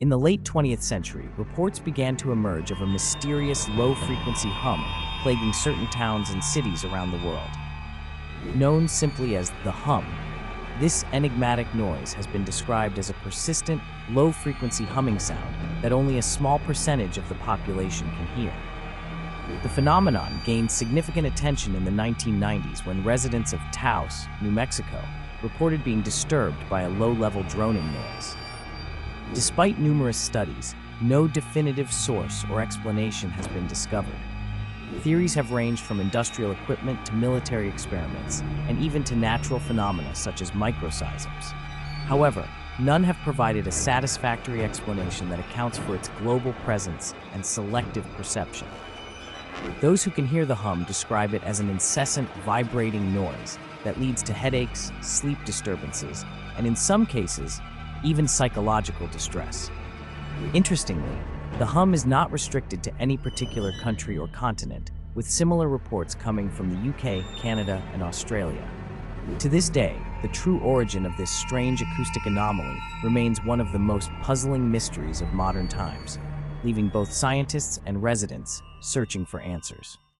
In the late 20th century, reports began to emerge of a mysterious low-frequency hum plaguing certain towns and cities around the world. Known simply as the hum, this enigmatic noise has been described as a persistent, low-frequency humming sound that only a small percentage of the population can hear. The phenomenon gained significant attention in the 1990s when residents of Taos, New Mexico, reported being disturbed by a low-level droning noise. Despite numerous studies, no definitive source or explanation has been discovered. Theories have ranged from industrial equipment to military experiments, and even to natural phenomena such as microseisms. However, none have provided a satisfactory explanation that accounts for its global presence and selective perception. Those who can hear the hum describe it as an incessant, vibrating noise that leads to headaches, sleep disturbances, and in some cases, even psychological distress. Interestingly, the hum is not restricted to any particular country or continent, with similar reports coming from the UK, Canada, and Australia. To this day, the true origin of this strange acoustic anomaly remains one of the most puzzling mysteries of modern times, leaving both scientists and residents searching for answers.